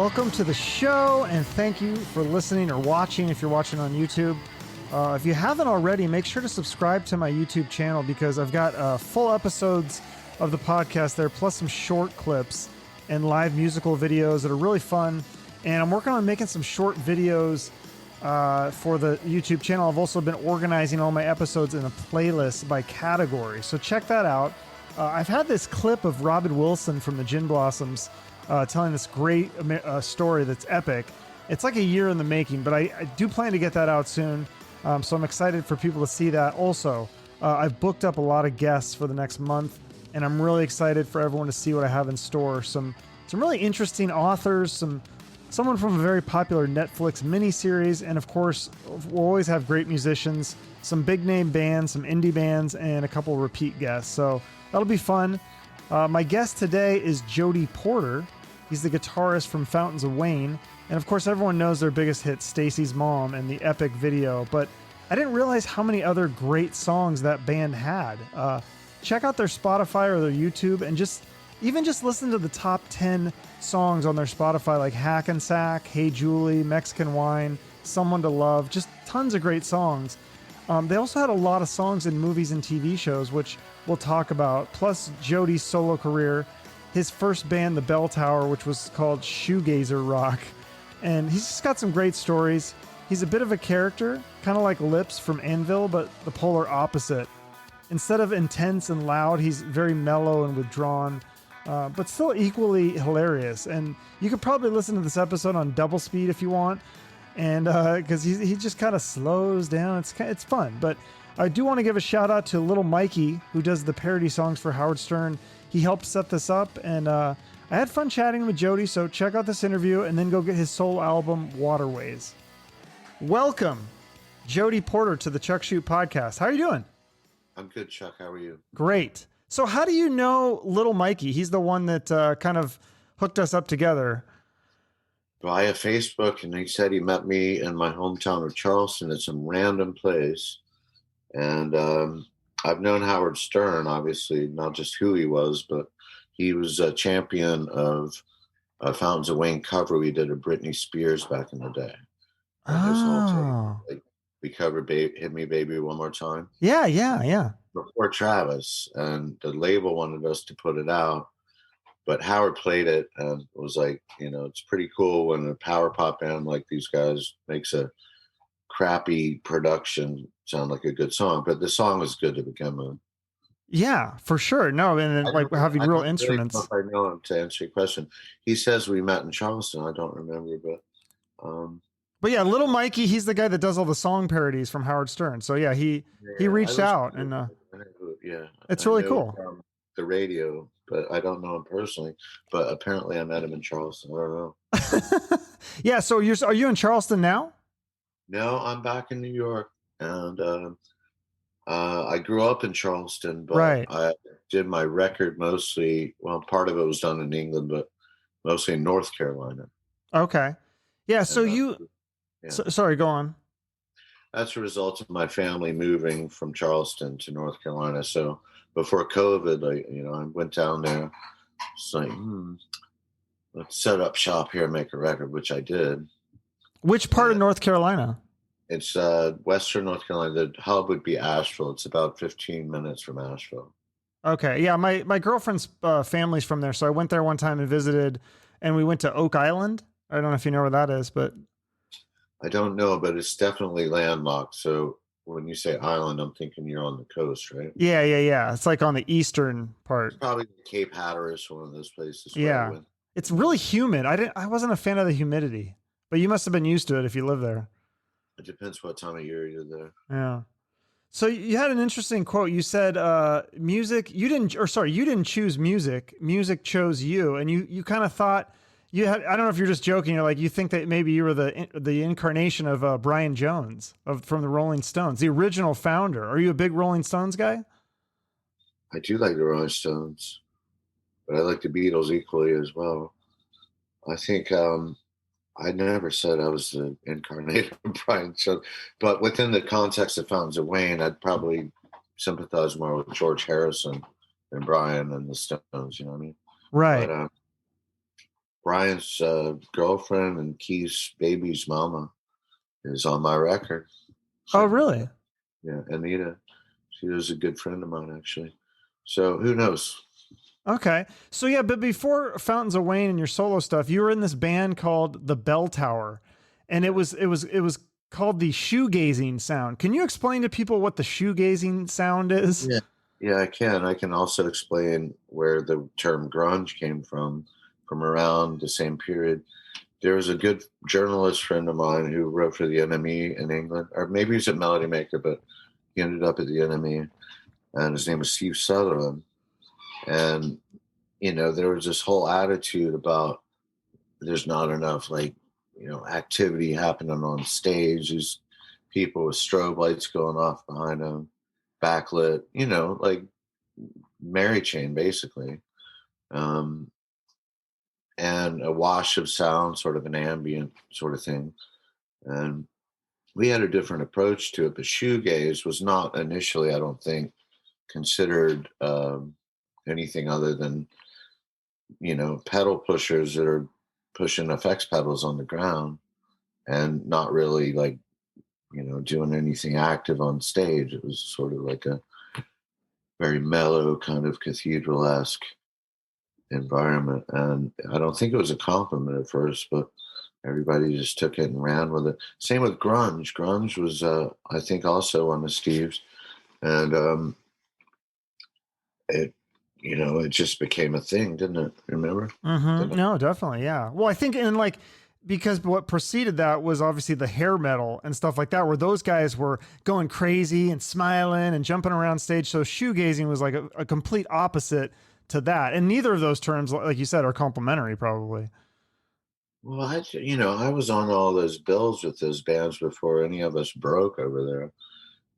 welcome to the show, and thank you for listening or watching if you're watching on YouTube. If you haven't already, make sure to subscribe to my YouTube channel because I've got full episodes of the podcast there, plus some short clips and live musical videos that are really fun. And I'm working on making some short videos for the YouTube channel. I've also been organizing all my episodes in a playlist by category, so check that out. I've had this clip of Robin Wilson from the Gin Blossoms telling this great story that's epic. It's like a year in the making, but I do plan to get that out soon. So I'm excited for people to see that. Also, I've booked up a lot of guests for the next month, and I'm really excited for everyone to see what I have in store. Some really interesting authors, someone from a very popular Netflix miniseries, and of course, we'll always have great musicians, some big name bands, some indie bands, and a couple repeat guests. So that'll be fun. My guest today is Jody Porter. He's the guitarist from Fountains of Wayne. And of course, everyone knows their biggest hit, Stacy's Mom, and the epic video. But I didn't realize how many other great songs that band had. Check out their Spotify or their YouTube and just listen to the top 10 songs on their Spotify, like Hackensack, Hey Julie, Mexican Wine, Someone to Love, just tons of great songs. They also had a lot of songs in movies and TV shows, which we'll talk about, plus Jody's solo career, his first band, the Belltower, which was called Shoegazer Rock. And he's just got some great stories. He's a bit of a character, kind of like Lips from Anvil, but the polar opposite. Instead of intense and loud, he's very mellow and withdrawn, but still equally hilarious. And you could probably listen to this episode on double speed if you want, and because he just kind of slows down. It's fun. But I do want to give a shout out to little Mikey, who does the parody songs for Howard Stern. He helped set this up, and I had fun chatting with Jody, so check out this interview and then go get his solo album, Waterways. Welcome, Jody Porter, to the Chuck Shoot Podcast. How are you doing? I'm good, Chuck. How are you? Great. So how do you know little Mikey? He's the one that kind of hooked us up together. Via Facebook, and he said he met me in my hometown of Charleston at some random place. And I've known Howard Stern, obviously, not just who he was, but he was a champion of Fountains of Wayne cover. We did a Britney Spears back in the day. And his whole thing, like, we covered Hit Me Baby One More Time. Yeah. Before Travis, and the label wanted us to put it out. But Howard played it and was like, it's pretty cool when a power pop band like these guys makes a crappy production sound like a good song. But the song was good to begin with. Yeah, for sure. No, and like having real instruments. Really, I know him, to answer your question. He says we met in Charleston. I don't remember, but yeah, little Mikey, he's the guy that does all the song parodies from Howard Stern. So yeah, he reached out, and it's really cool. From the radio, but I don't know him personally. But apparently, I met him in Charleston. I don't know. Yeah. So are you in Charleston now? No, I'm back in New York, and I grew up in Charleston, but right. I did my record mostly. Well, part of it was done in England, but mostly in North Carolina. Okay. Yeah. So sorry, go on. That's a result of my family moving from Charleston to North Carolina. So before COVID, I went down there. It's like, let's set up shop here and make a record, which I did. Which part of North Carolina? It's Western North Carolina. The hub would be Asheville. It's about 15 minutes from Asheville. Okay. Yeah. My girlfriend's family's from there. So I went there one time and visited, and we went to Oak Island. I don't know if you know where that is, but I don't know, but it's definitely landlocked. So when you say island, I'm thinking you're on the coast, right? Yeah. It's like on the eastern part. It's probably Cape Hatteras, one of those places. Yeah. It's really humid. I wasn't a fan of the humidity, but you must have been used to it if you live there. It depends what time of year you're there. Yeah. So you had an interesting quote. You said, you didn't choose music. Music chose you. And you kind of thought I don't know if you're just joking. You're like, you think that maybe you were the incarnation of Brian Jones from the Rolling Stones, the original founder. Are you a big Rolling Stones guy? I do like the Rolling Stones, but I like the Beatles equally as well. I think I never said I was the incarnate of Brian Jones, but within the context of Fountains of Wayne, I'd probably sympathize more with George Harrison than Brian and the Stones. You know what I mean? Right. But, Brian's girlfriend and Keith's baby's mama is on my record. Oh, So, really? yeah, Anita. She was a good friend of mine, actually. So who knows? Okay. So yeah, but before Fountains of Wayne and your solo stuff, you were in this band called the Belltower, and it was called the Shoegazing sound. Can you explain to people what the shoegazing sound is? Yeah. Yeah, I can. I can also explain where the term grunge came from around the same period. There was a good journalist friend of mine who wrote for the NME in England, or maybe he's at Melody Maker, but he ended up at the NME, and his name was Steve Sutherland. And, there was this whole attitude about there's not enough, activity happening on stage. These people with strobe lights going off behind them, backlit, like Mary Chain, basically. Um, and a wash of sound, sort of an ambient sort of thing. And we had a different approach to it, but shoegaze was not initially, I don't think, considered anything other than, pedal pushers that are pushing effects pedals on the ground and not really doing anything active on stage. It was sort of like a very mellow kind of cathedral-esque environment. And I don't think it was a compliment at first, but everybody just took it and ran with it. Same with grunge. Grunge was, I think, also one of Steve's. And it just became a thing, didn't it? Remember? No, definitely. Yeah. Well, I think because what preceded that was obviously the hair metal and stuff like that, where those guys were going crazy and smiling and jumping around stage. So shoegazing was like a complete opposite to that. And neither of those terms, like you said, are complimentary probably. Well, I was on all those bills with those bands before any of us broke over there.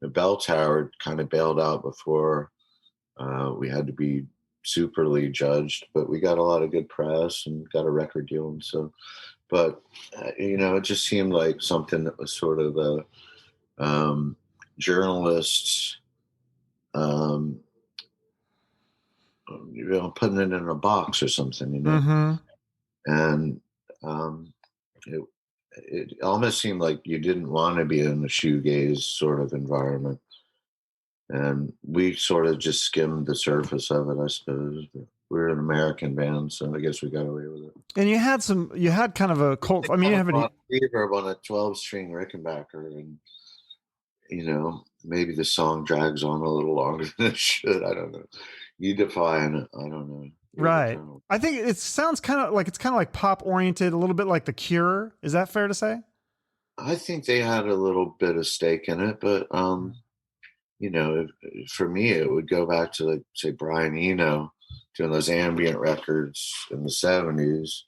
The Belltower kind of bailed out before we had to be superly judged, but we got a lot of good press and got a record deal. And so, but, it just seemed like something that was sort of a journalists, putting it in a box or something, and it, it almost seemed like you didn't want to be in the shoegaze sort of environment. And we sort of just skimmed the surface of it, I suppose. But we're an American band, so I guess we got away with it. And you had kind of a cult. I mean, you have any reverb on a 12-string Rickenbacker, and maybe the song drags on a little longer than it should. I don't know. You define it. I don't know. Right. I think it sounds kind of like pop oriented, a little bit like The Cure. Is that fair to say? I think they had a little bit of stake in it, but for me, it would go back to, like, say, Brian Eno doing those ambient records in the 70s,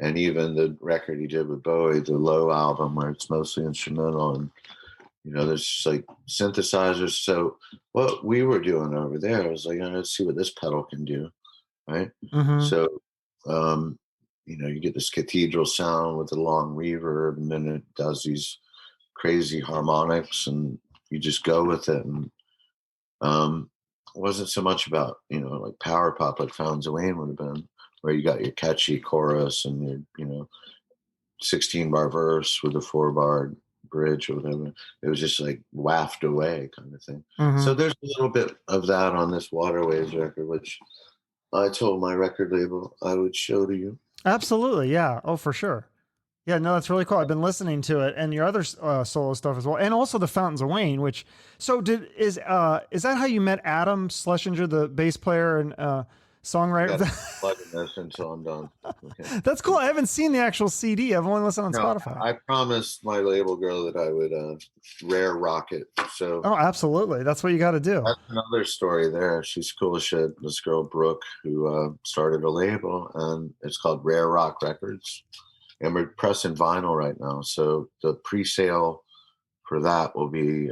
and even the record he did with Bowie, the Low album, where it's mostly instrumental, and there's just like synthesizers. So what we were doing over there, I was like, let's see what this pedal can do, right? So you get this cathedral sound with the long reverb, and then it does these crazy harmonics, and you just go with it. And it wasn't so much about like power pop like Fountains of Wayne would have been, where you got your catchy chorus and your 16-bar verse with a 4-bar bridge or whatever. It was just like wafted away kind of thing. So there's a little bit of that on this Waterways record, which I told my record label I would show to you. Absolutely. Yeah. Oh, for sure. Yeah, no, that's really cool. I've been listening to it and your other solo stuff as well, and also the Fountains of Wayne. Which, so is that how you met Adam Schlesinger, the bass player and songwriter? Until I'm done. Okay. That's cool. I haven't seen the actual CD. I've only listened on Spotify. I promised my label girl that I would rare rock it. So absolutely, that's what you got to do. That's another story there. She's cool as shit. This girl Brooke, who started a label, and it's called Rare Rock Records. And we're pressing vinyl right now. So the pre-sale for that will be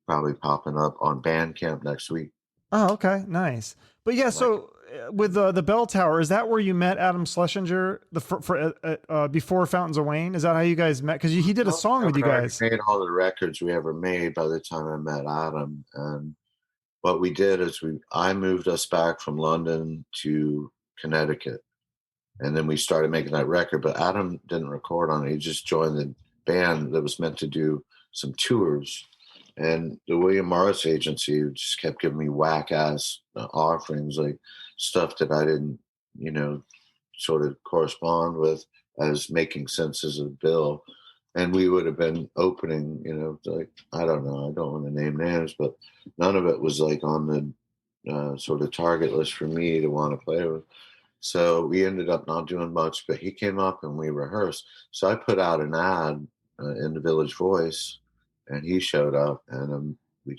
probably popping up on Bandcamp next week. Oh, okay. Nice. But yeah, so with the Belltower, is that where you met Adam Schlesinger before Fountains of Wayne? Is that how you guys met? Because he did a song with you guys. Made all the records we ever made by the time I met Adam. And what we did is I moved us back from London to Connecticut. And then we started making that record, but Adam didn't record on it. He just joined the band that was meant to do some tours. And the William Morris agency just kept giving me whack ass offerings, like stuff that I didn't, you know, sort of correspond with as making sense as a bill. And we would have been opening, you know, like, I don't know, I don't want to name names, but none of it was like on the sort of target list for me to want to play with. So we ended up not doing much, but he came up and we rehearsed. So I put out an ad in the Village Voice, and he showed up, and we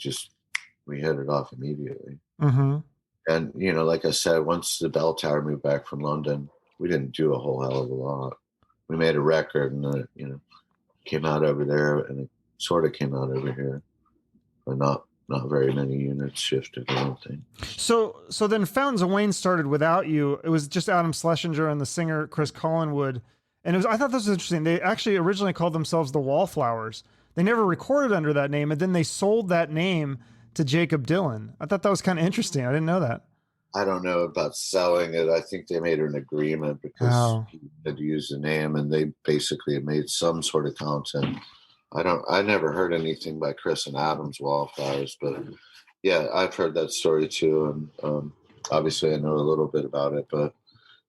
hit it off immediately. Mm-hmm. And, you know, like I said, once the Belltower moved back from London, we didn't do a whole hell of a lot. We made a record, and it, you know, came out over there, and it sort of came out over here, but not very many units shifted, I don't think. So then Fountains of Wayne started without you. It was just Adam Schlesinger and the singer Chris Collingwood. And I thought this was interesting. They actually originally called themselves the Wallflowers. They never recorded under that name, and then they sold that name to Jacob Dylan. I thought that was kind of interesting. I didn't know that. I don't know about selling it. I think they made an agreement because he had to use the name, and they basically made some sort of content. I never heard anything by Chris and Adam's Wallflowers, but yeah, I've heard that story too. And obviously I know a little bit about it, but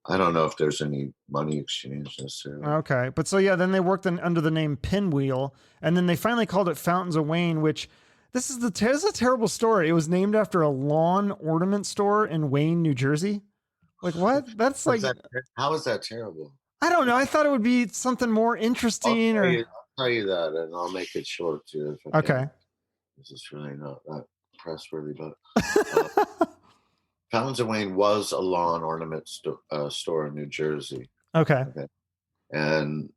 I don't know if there's any money exchange necessarily. Okay. But so, yeah, then they worked under the name Pinwheel, and then they finally called it Fountains of Wayne, which this is a terrible story. It was named after a lawn ornament store in Wayne, New Jersey. Like what? That's like, how is that terrible? I don't know. I thought it would be something more interesting. I'll tell you that, and I'll make it short too. If I can. This is really not that press-worthy, but Fountains of Wayne was a lawn ornament store in New Jersey. Okay. And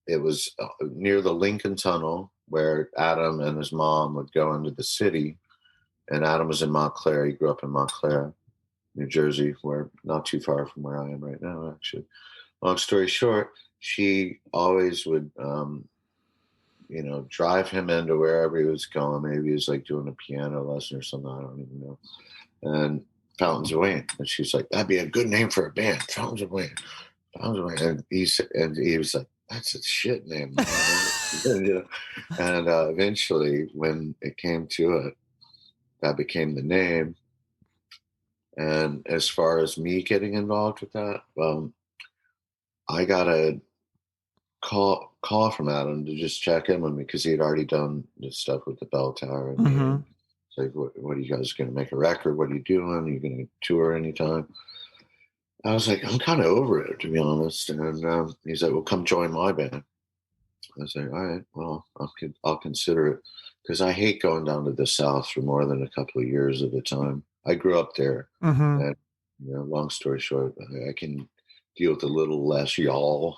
it was near the Lincoln Tunnel, where Adam and his mom would go into the city. And Adam was in Montclair. He grew up in Montclair, New Jersey, where not too far from where I am right now, actually. Long story short, she always would, you know, drive him into wherever he was going. Maybe he was like doing a piano lesson or something. I don't even know. And Fountains of Wayne. And she's like, that'd be a good name for a band. Fountains of Wayne. Fountains of Wayne. And he was like, that's a shit name. And eventually, when it came to it, that became the name. And as far as me getting involved with that, I got a call from Adam to just check in with me because he had already done the stuff with the Belltower. And it's like, what are you guys going to make a record? What are you doing? Are you going to tour anytime? I was like, I'm kind of over it, to be honest. And he's like, well, come join my band. I was like, all right, well, I'll consider it, because I hate going down to the South for more than a couple of years at a time. I grew up there, and you know, long story short, I can deal with a little less y'all.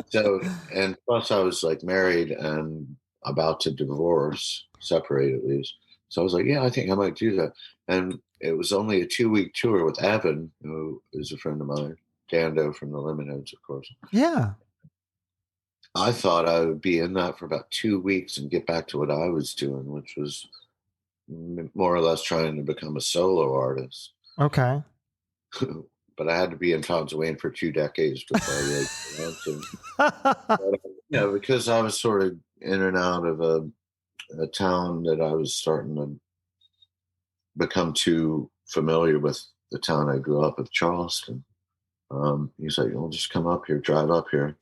So, and plus I was like married and about to divorce, separate at least. So I was like, yeah, I think I might do that. And it was only a 2-week tour with Evan, who is a friend of mine, Dando from the Lemonheads, of course. Yeah. I thought I would be in that for about 2 weeks and get back to what I was doing, which was more or less trying to become a solo artist. Okay. But I had to be in Fountains of Wayne for 2 decades before I really went to. But, you know, because I was sort of in and out of a town that I was starting to become too familiar with, the town I grew up with, Charleston. He's like, well, just come up here, drive up here,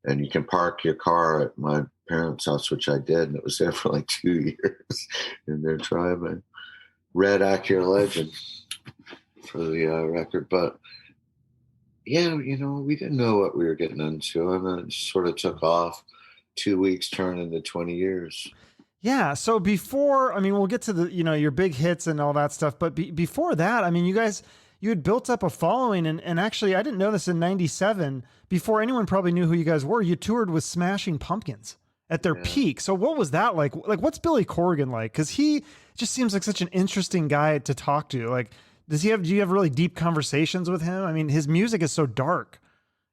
and you can park your car at my parents' house, which I did, and it was there for like 2 years in their driveway. Red Acura Legend for the record. But yeah, you know, we didn't know what we were getting into, and then it sort of took off. 2 weeks turned into 20 years. Yeah. So before, I mean, we'll get to the, you know, your big hits and all that stuff, but before that, I mean, you had built up a following, and actually, I didn't know this in '97, before anyone probably knew who you guys were. You toured with Smashing Pumpkins at their peak. So what was that like? Like, what's Billy Corgan like? Because he just seems like such an interesting guy to talk to. Like, do you have really deep conversations with him? I mean, his music is so dark.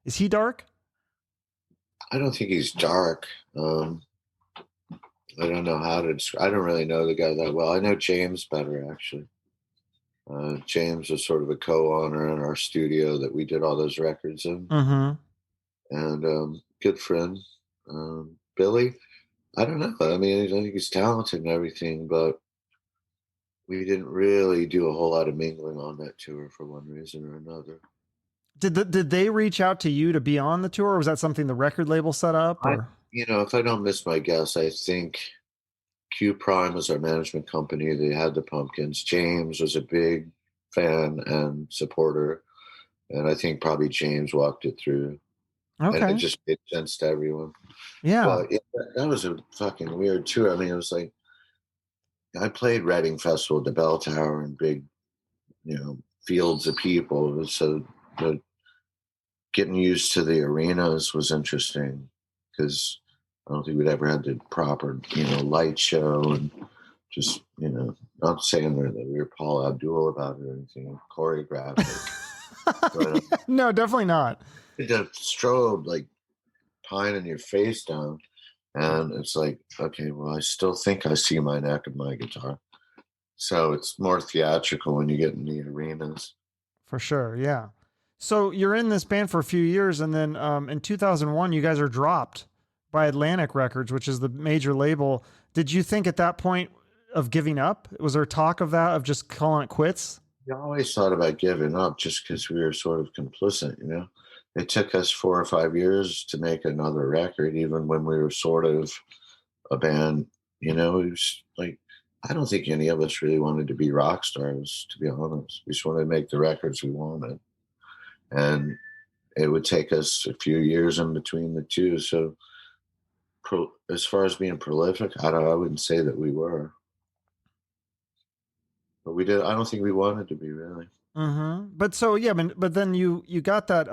Is he dark? I don't think he's dark. I don't know how to describe. I don't really know the guy that well. I know James better, actually. James was sort of a co-owner in our studio that we did all those records in, Mm-hmm. and good friend. Billy, I don't know. I mean, I think he's talented and everything, but we didn't really do a whole lot of mingling on that tour for one reason or another. Did they reach out to you to be on the tour, or was that something the record label set up? I, Or if I don't miss my guess, I think Q Prime was our management company. They had the Pumpkins. James was a big fan and supporter, and I think probably James walked it through, and it okay, just made sense to everyone. yeah, But yeah, that was a fucking weird tour. I mean, it was like I played Reading Festival at the Belltower and big, fields of people. So the getting used to the arenas was interesting because I don't think we'd ever had the proper, light show and just, not saying that we were Paul Abdul about it or anything, choreographed it, but no, definitely not. the strobe like pine in your face down. And it's like, okay, well, I still think I see my neck of my guitar. So it's more theatrical when you get in the arenas. For sure, yeah. So you're in this band for a few years, and then in 2001, you guys are dropped by Atlantic Records, which is the major label. Did you think at that point of giving up? Was there talk of that, of just calling it quits? I always thought about giving up just because we were sort of complicit. It took us 4 or 5 years to make another record, even when we were sort of a band. It was like, I don't think any of us really wanted to be rock stars, to be honest. We just wanted to make the records we wanted. And it would take us a few years in between the two. So as far as being prolific, I wouldn't say that we were. But we did. I don't think we wanted to be, really. Mm-hmm. But so yeah, but then you got that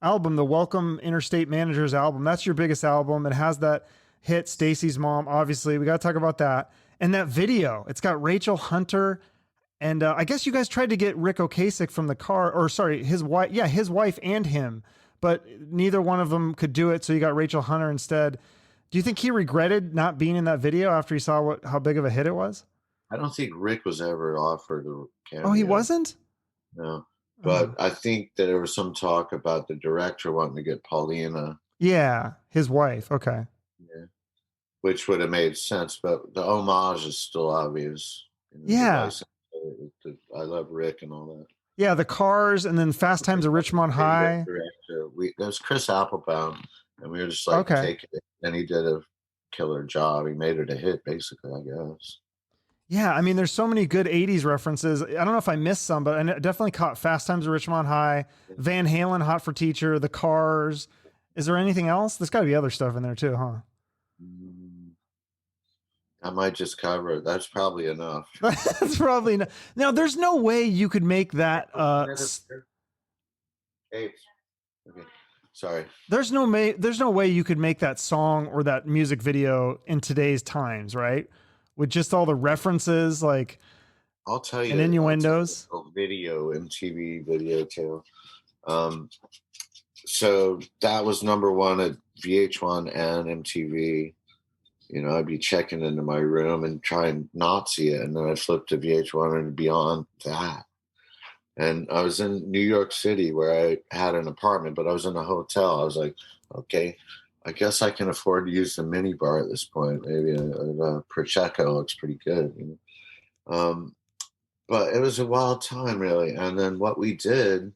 album, the Welcome Interstate Managers album. That's your biggest album. It has that hit Stacy's Mom. Obviously, we got to talk about that. And that video, it's got Rachel Hunter, and I guess you guys tried to get Rick Ocasek from the car, or sorry, his wife. Yeah, his wife and him, but neither one of them could do it. So you got Rachel Hunter instead. Do you think he regretted not being in that video after he saw how big of a hit it was? I don't think Rick was ever offered a Oh, he cameo. wasn't. No. Oh. But I think that there was some talk about the director wanting to get Paulina. Yeah, his wife. Okay. Yeah. Which would have made sense, but the homage is still obvious. The Yeah. license. I love Rick and all that. Yeah, the Cars, and then Fast Times at Richmond High. Director. That was Chris Applebaum, and we were just like Okay. taking it, and he did a killer job. He made it a hit, basically, I guess. Yeah, I mean, there's so many good 80s references. I don't know if I missed some, but I definitely caught Fast Times at Richmond High, Van Halen, Hot for Teacher, The Cars. Is there anything else? There's got to be other stuff in there too, huh? I might just cover it. That's probably enough. That's probably not. Now, there's no way you could make that. Tapes. Okay. Sorry. There's no way you could make that song or that music video in today's times, right? With just all the references, like I'll tell you, and innuendos. Video, MTV video too. So that was number one at VH1 and MTV. I'd be checking into my room and try and not see it, and then I'd flip to VH1 and beyond that. And I was in New York City where I had an apartment, but I was in a hotel. I was like, okay, I guess I can afford to use the mini bar at this point. Maybe a Prosecco looks pretty good. But it was a wild time, really. And then what we did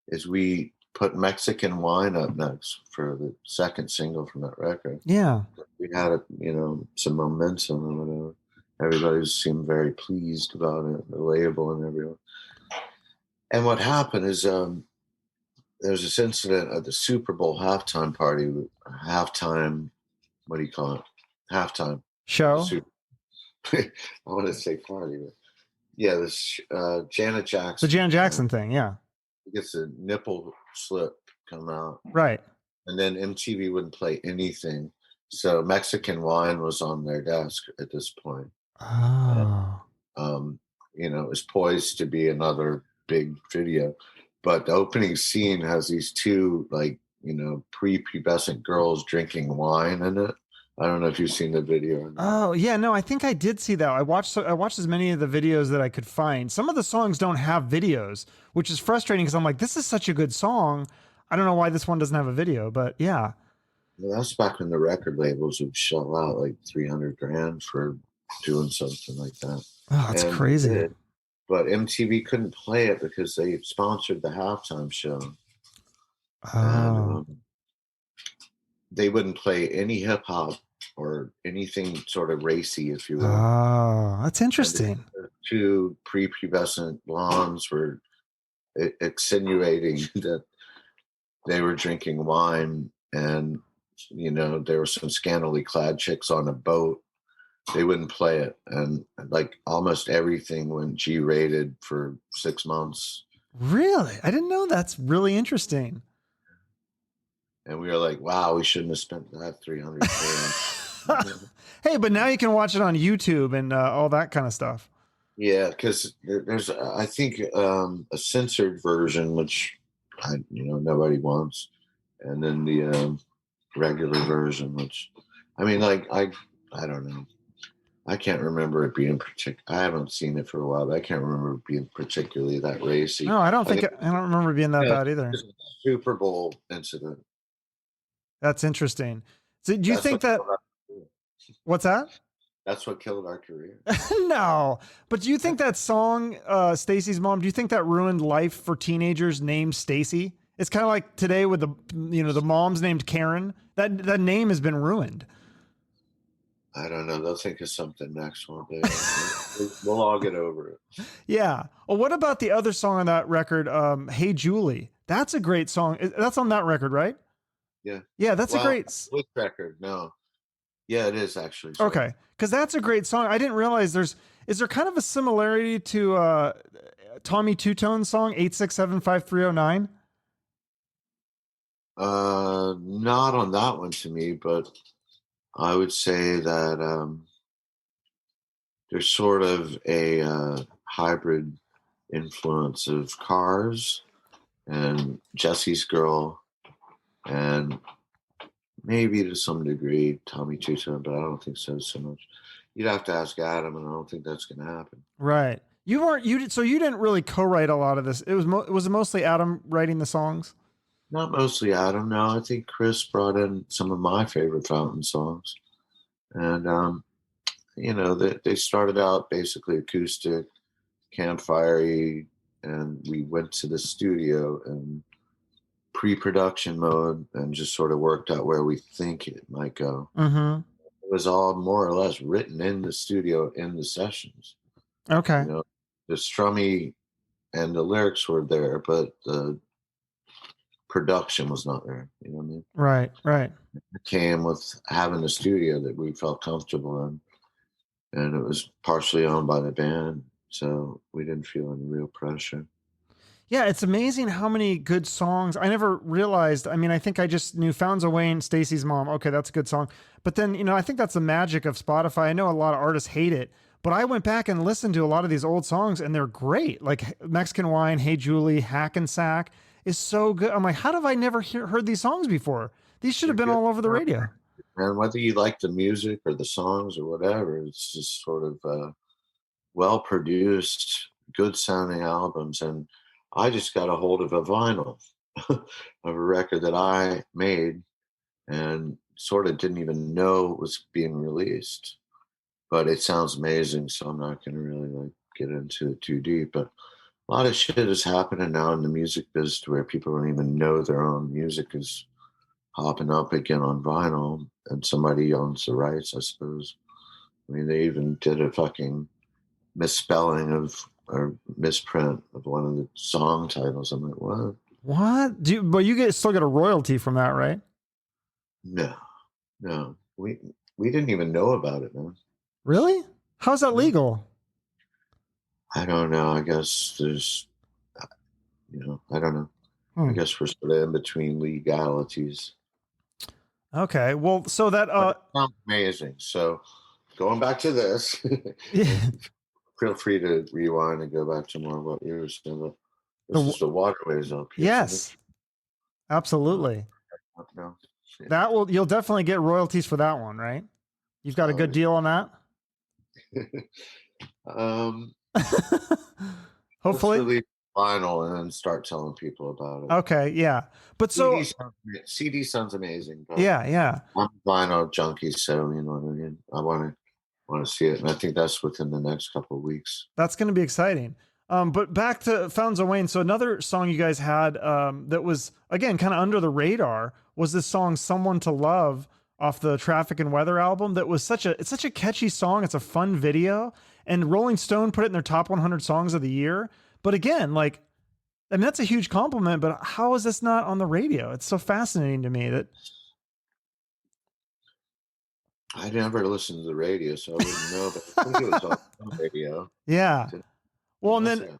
is we put Mexican Wine up next for the second single from that record. Yeah. We had, some momentum or whatever. Everybody seemed very pleased about it, the label and everyone. And what happened is there was this incident at the Super Bowl halftime party, what do you call it? Halftime Show. I want to say party, but yeah, this Janet Jackson. The Janet Jackson thing, yeah. Gets a nipple slip come out. Right. And then MTV wouldn't play anything. So Mexican Wine was on their desk at this point. Oh. It was poised to be another big video. But the opening scene has these two, prepubescent girls drinking wine in it. I don't know if you've seen the video or not. Oh yeah, no, I think I did see that. I watched as many of the videos that I could find. Some of the songs don't have videos, which is frustrating because I'm like, this is such a good song. I don't know why this one doesn't have a video, but yeah. Well, that's back when the record labels would shell out like 300 grand for doing something like that. Oh, it's And they crazy. did, but MTV couldn't play it because they sponsored the halftime show. And Oh, they wouldn't play any hip hop or anything sort of racy, if you will. oh, that's And interesting. the two prepubescent blondes were insinuating that they were drinking wine, and there were some scantily clad chicks on a boat. They wouldn't play it, and like almost everything went G-rated for 6 months. Really? I didn't know. That's really interesting. And we were like, wow, we shouldn't have spent that 300K. Hey, but now you can watch it on YouTube and all that kind of stuff. Yeah, because there's I think a censored version, which nobody wants, and then the regular version, which I mean, like I don't know. I can't remember it being I haven't seen it for a while, but I can't remember it being particularly that racy. No, I don't I think think I don't remember being that bad either. it's a Super Bowl incident. That's interesting. So do you That's think what that killed our career. what's that? That's what killed our career. No. But do you think that song, Stacy's Mom, do you think that ruined life for teenagers named Stacy? It's kind of like today with the moms named Karen. That name has been ruined. I don't know. They'll think of something next one day. We'll all get over it. Yeah. Well, what about the other song on that record? Hey Julie. That's a great song. That's on that record, right? Yeah. Yeah, that's a great. Which record? No. Yeah, it is actually. Sorry. Okay, because that's a great song. I didn't realize is there kind of a similarity to Tommy Two Tone's song 8675309? Not on that one to me, but I would say that there's sort of a hybrid influence of Cars and Jesse's Girl, and maybe to some degree Tommy Two Tone, but I don't think so much. You'd have to ask Adam, and I don't think that's going to happen. Right. So you didn't really co-write a lot of this. Was it mostly Adam writing the songs? Not mostly Adam. No, I think Chris brought in some of my favorite Fountain songs, and they started out basically acoustic, campfire-y, and we went to the studio and pre-production mode and just sort of worked out where we think it might go. Mm-hmm. It was all more or less written in the studio in the sessions. Okay. The strummy and the lyrics were there, but the production was not there. You know what I mean? Right. Right. It came with having a studio that we felt comfortable in, and it was partially owned by the band, so we didn't feel any real pressure. Yeah, it's amazing how many good songs. I never realized. I mean, I think I just knew Fountains of Wayne, Stacy's Mom. Okay, that's a good song. But then, I think that's the magic of Spotify. I know a lot of artists hate it, but I went back and listened to a lot of these old songs and they're great. Like Mexican Wine, Hey Julie, Hackensack is so good. I'm like, how have I never heard these songs before? These should have been all over the radio. And whether you like the music or the songs or whatever, it's just sort of well produced, good sounding albums. And I just got a hold of a vinyl of a record that I made and sort of didn't even know it was being released. But it sounds amazing, so I'm not going to really get into it too deep. But a lot of shit is happening now in the music business where people don't even know their own music is hopping up again on vinyl, and somebody owns the rights, I suppose. I mean, they even did a fucking misspelling or misprint of one of the song titles. I'm like, what? What? But you still get a royalty from that, right? No. We didn't even know about it, man. Really? How's that legal? I don't know. I guess there's, I don't know. I guess we're sort of in between legalities. Okay. Well, so that sounds amazing. So going back to this, feel free to rewind and go back to more of what you were saying. This is the Waterways up here. Yes. Absolutely. No. You'll definitely get royalties for that one, right? You've got a good deal on that. Let's Hopefully. release vinyl and then start telling people about it. Okay, yeah. But CD sounds amazing. But yeah. I'm a vinyl junkie, so you know what I mean. I want to see it, and I think that's within the next couple of weeks. That's going to be exciting. But back to Fountains of Wayne. So another song you guys had that was, again, kind of under the radar was this song "Someone to Love" off the Traffic and Weather album. That was such a catchy song. It's a fun video, and Rolling Stone put it in their top 100 songs of the year. But again, like, I mean, that's a huge compliment. But how is this not on the radio? It's so fascinating to me that I never listened to the radio, so I wouldn't know. But I think it was on the radio. Yeah. Well, and then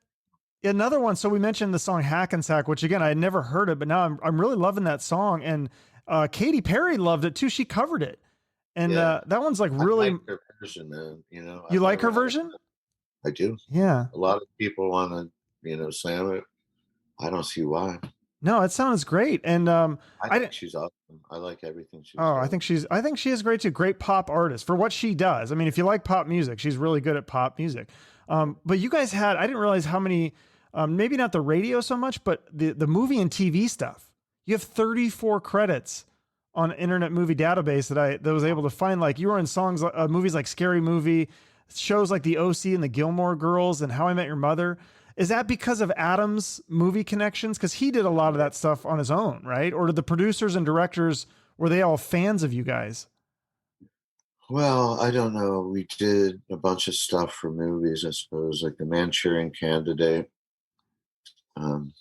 another one. So we mentioned the song Hackensack, which again, I had never heard it, but now I'm really loving that song. And Katy Perry loved it too. She covered it. And that one's like really. I like her version, man. You know, you like her version? I do. Yeah. A lot of people want to, slam it. I don't see why. No, it sounds great. And I think she's awesome. I like everything she's doing. I think she is great too. Great pop artist for what she does. I mean, if you like pop music, she's really good at pop music. But you guys I didn't realize how many, maybe not the radio so much, but the movie and TV stuff. You have 34 credits on Internet Movie Database that was able to find. Like, you were in movies like Scary Movie, shows like The OC and the Gilmore Girls and How I Met Your Mother. Is that because of Adam's movie connections? Because he did a lot of that stuff on his own, right? Or did the producers and directors, were they all fans of you guys? Well, I don't know. We did a bunch of stuff for movies, I suppose, like The Manchurian Candidate, and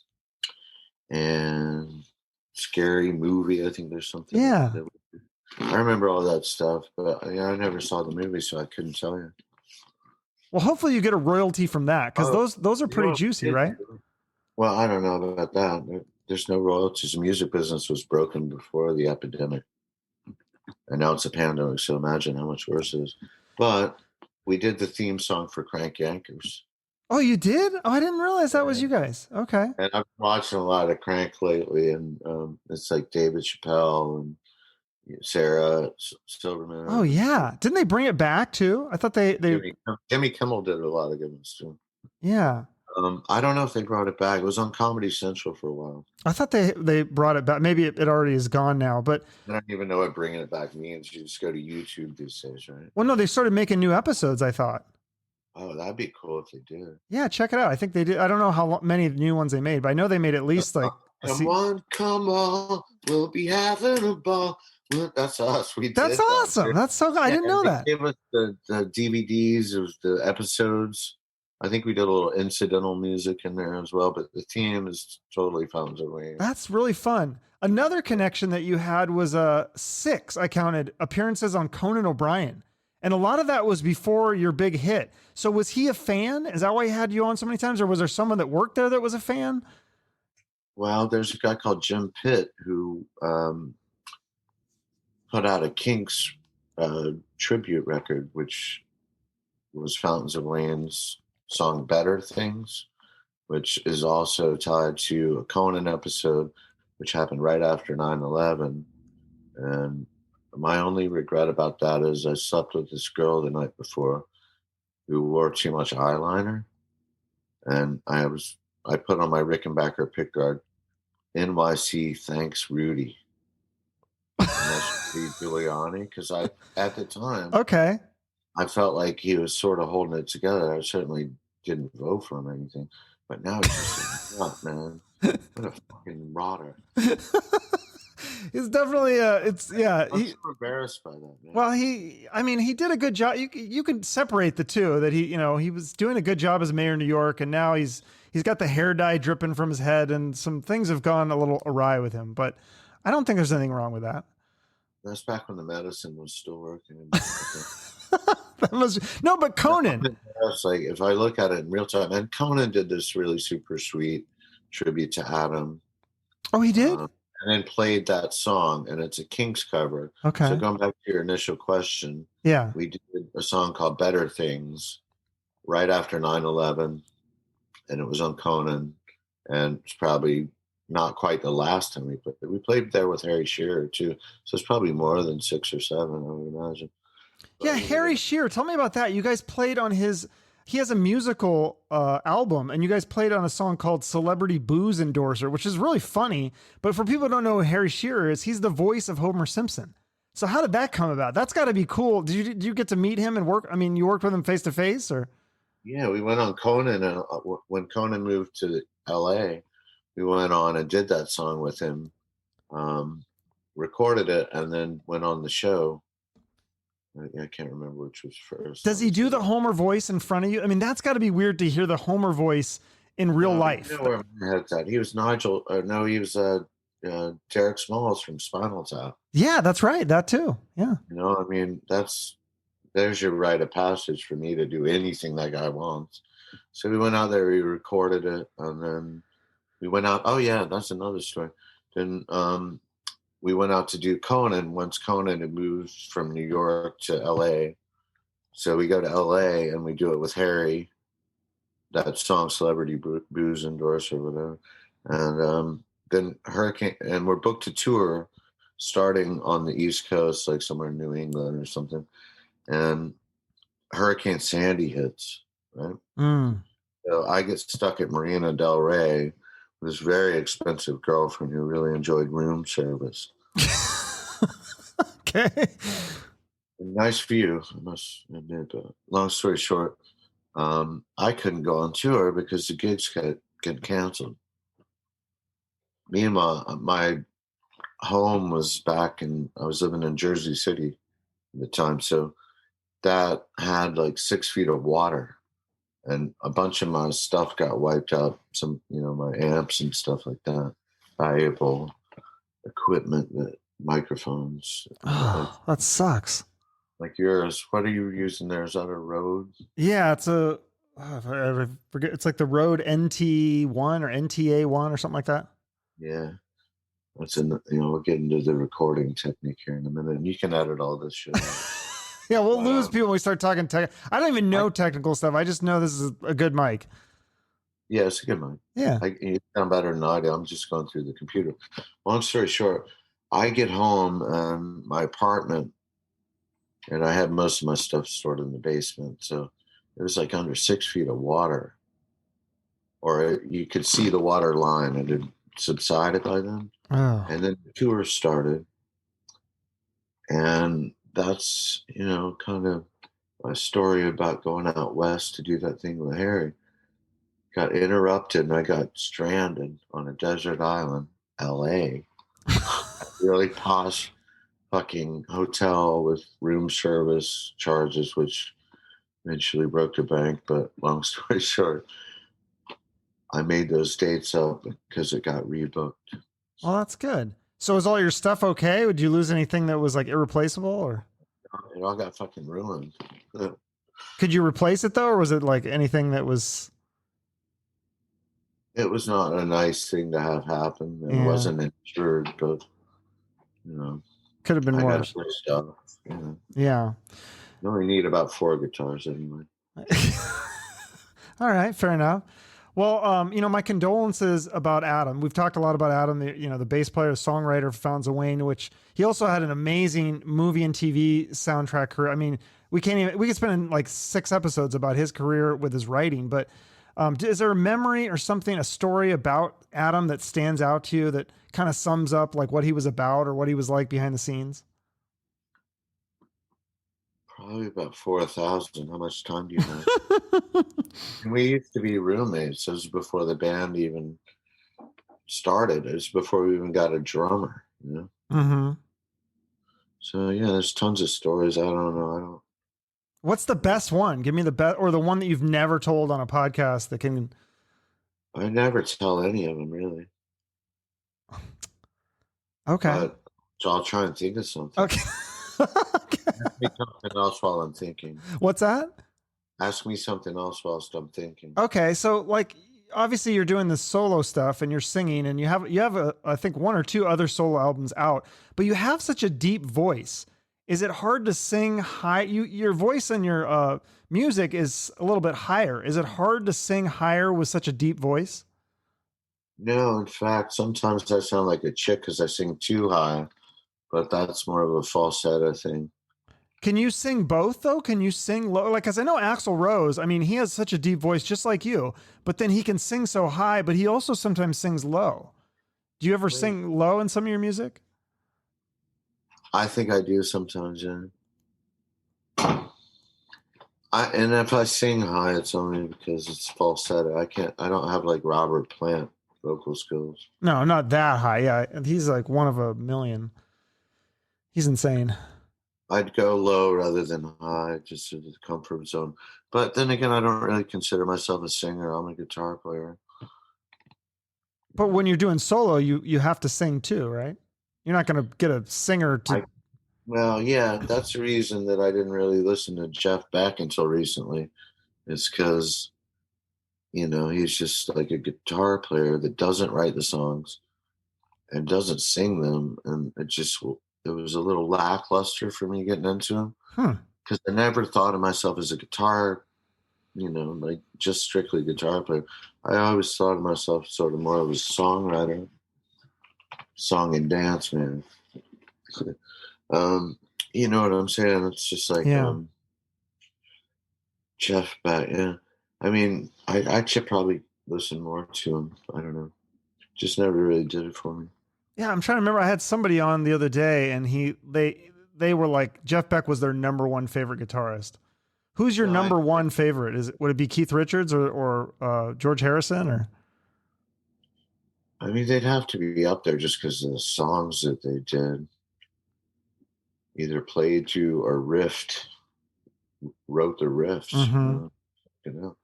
Scary Movie. I think there's something. Yeah. I remember all that stuff, but I never saw the movie, so I couldn't tell you. Well, hopefully you get a royalty from that, because those are pretty juicy, right? Well, I don't know about that. There's no royalties. The music business was broken before the epidemic, and now it's a pandemic, so imagine how much worse it is. But we did the theme song for Crank Yankers. Oh, you did? Oh, I didn't realize that was you guys. Okay. And I've been watching a lot of Crank lately, and it's like David Chappelle and Sarah Silverman. Oh yeah, didn't they bring it back too? I thought they Jimmy Kimmel did a lot of good ones too. Yeah. I don't know if they brought it back. It was on Comedy Central for a while. I thought they brought it back. Maybe it already is gone now, but I don't even know what bringing it back means. You just go to YouTube these days, right? Well, no, they started making new episodes, I thought. Oh, that'd be cool if they did. Yeah, check it out. I think they did. I don't know how many new ones they made, but I know they made at least like. Come on, we'll be having a ball. That's us. That's awesome. That's so good. I didn't know that. They gave us the DVDs of the episodes. I think we did a little incidental music in there as well, but the theme is totally Fountains of Wayne. That's really fun. Another connection that you had was 6, I counted, appearances on Conan O'Brien. And a lot of that was before your big hit. So was he a fan? Is that why he had you on so many times? Or was there someone that worked there that was a fan? Well, there's a guy called Jim Pitt who put out a Kinks tribute record, which was Fountains of Wayne's song Better Things, which is also tied to a Conan episode, which happened right after 9/11. And my only regret about that is I slept with this girl the night before who wore too much eyeliner. And I put on my Rickenbacker pickguard, NYC, thanks, Rudy. And that's Giuliani, because at the time, okay, I felt like he was sort of holding it together. I certainly didn't vote for him or anything, but now he's just like, man, what a fucking rotter. It's definitely I'm so embarrassed by that, man. Well, he did a good job. You can separate the two, that he was doing a good job as mayor of New York, and now he's got the hair dye dripping from his head, and some things have gone a little awry with him, but I don't think there's anything wrong with that. That's back when the medicine was still working. No, but Conan. Like, if I look at it in real time, and Conan did this really super sweet tribute to Adam. Oh, he did? And then played that song, and it's a Kinks cover. Okay. So going back to your initial question, yeah, we did a song called Better Things right after 9/11, and it was on Conan, and it's probably not quite the last time we played. We played there with Harry Shearer too, so it's probably more than 6 or 7, I would imagine. Yeah, But, Harry Shearer. Tell me about that. You guys played on his. He has a musical album, and you guys played on a song called "Celebrity Booze Endorser," which is really funny. But for people who don't know who Harry Shearer is, he's the voice of Homer Simpson. So how did that come about? That's got to be cool. Did you get to meet him and work? I mean, you worked with him face to face, or? yeah, we went on Conan, and when Conan moved to L.A., we went on and did that song with him, recorded it, and then went on the show. I can't remember which was first. Does he do the Homer voice in front of you? I mean, that's got to be weird to hear the Homer voice in real life. You know where my head's at. He was Nigel. No, he was Derek Smalls from Spinal Tap. Yeah, that's right. That too. Yeah. You know, I mean, there's your rite of passage for me to do anything that guy wants. So we went out there, we recorded it, and then we went out. Oh yeah, that's another story. Then we went out to do Conan once Conan had moved from New York to LA. So we go to LA and we do it with Harry, that song Celebrity Booze Endorser or whatever. And then Hurricane, and we're booked to tour starting on the East Coast, like somewhere in New England or something. And Hurricane Sandy hits, right? So I get stuck at Marina Del Rey with this very expensive girlfriend who really enjoyed room service. Okay. Nice view, I must admit. But long story short, I couldn't go on tour because the gigs get canceled. Meanwhile, my home was back I was living in Jersey City at the time. So that had like 6 feet of water, and a bunch of my stuff got wiped out. Some, my amps and stuff like that, valuable equipment, microphones. Oh, that sucks. Like yours. What are you using there? Is that a Rode? Yeah, it's I forget. It's like the Rode NT1 or NTA1 or something like that. Yeah. That's we'll get into the recording technique here in a minute, and you can edit all this shit out. Yeah, we'll lose people when we start talking tech. I don't even know technical stuff. I just know this is a good mic. Yeah, it's a good mic. Yeah. You sound better than I do. I'm just going through the computer. Long story short, I get home and my apartment, and I had most of my stuff stored in the basement. So it was like under 6 feet of water, or you could see the water line. It had subsided by then. Oh. And then the tour started. And that's, kind of a story about going out west to do that thing with Harry. Got interrupted and I got stranded on a desert island, LA. Really posh fucking hotel with room service charges, which eventually broke the bank. But long story short, I made those dates up because it got rebooked. Well, that's good. So is all your stuff okay? Would you lose anything that was like irreplaceable, or? It all got fucking ruined. Could you replace it though? Or was it like anything that was? It was not a nice thing to have happen. It wasn't insured, but could have been worse. Stuff, Yeah. You only need about 4 guitars anyway. All right, fair enough. Well, my condolences about Adam. We've talked a lot about Adam, the bass player, songwriter for Fountains of Wayne, which he also had an amazing movie and TV soundtrack career. I mean, we could spend like 6 episodes about his career with his writing, but is there a memory or something, a story about Adam that stands out to you that kind of sums up like what he was about or what he was like behind the scenes? Probably about 4,000. How much time do you have? And we used to be roommates. It was before the band even started. It was before we even got a drummer, Mm-hmm. So yeah, there's tons of stories. I don't know. What's the best one? Give me the best, or the one that you've never told on a podcast that can. I never tell any of them really. Okay. So I'll try and think of something. Okay. Ask me something else while I'm thinking. What's that? Ask me something else whilst I'm thinking. Okay, so like obviously you're doing this solo stuff and you're singing, and you have I think 1 or 2 other solo albums out, but you have such a deep voice. Is it hard to sing high? Your voice and your music is a little bit higher. Is it hard to sing higher with such a deep voice? No, in fact, sometimes I sound like a chick because I sing too high, but that's more of a falsetto thing. Can you sing both though? Can you sing low? Like, cause I know Axl Rose, I mean, he has such a deep voice just like you, but then he can sing so high, but he also sometimes sings low. Do you ever Right. sing low in some of your music? I think I do sometimes, yeah. And if I sing high, it's only because it's falsetto. I don't have like Robert Plant vocal skills. No, not that high. Yeah. And he's like one of a million. He's insane. I'd go low rather than high, just to the comfort zone. But then again, I don't really consider myself a singer. I'm a guitar player. But when you're doing solo, you have to sing too, right? You're not going to get a singer to. I Well, yeah, that's the reason that I didn't really listen to Jeff Beck until recently. It's because, he's just like a guitar player that doesn't write the songs and doesn't sing them. And it was a little lackluster for me getting into him Hmm. because I never thought of myself as a guitar, like just strictly guitar player. I always thought of myself sort of more of a songwriter, song and dance man. um, you know what I'm saying? It's just like, Yeah. Jeff Beck, yeah. I mean, I should probably listen more to him. I don't know. Just never really did it for me. Yeah. I'm trying to remember. I had somebody on the other day and they were like, Jeff Beck was their number one favorite guitarist. Who's your No, number one favorite? Would it be Keith Richards or George Harrison or? I mean, they'd have to be up there just because of the songs that they did, either played to or wrote the riffs. Mm-hmm. You know,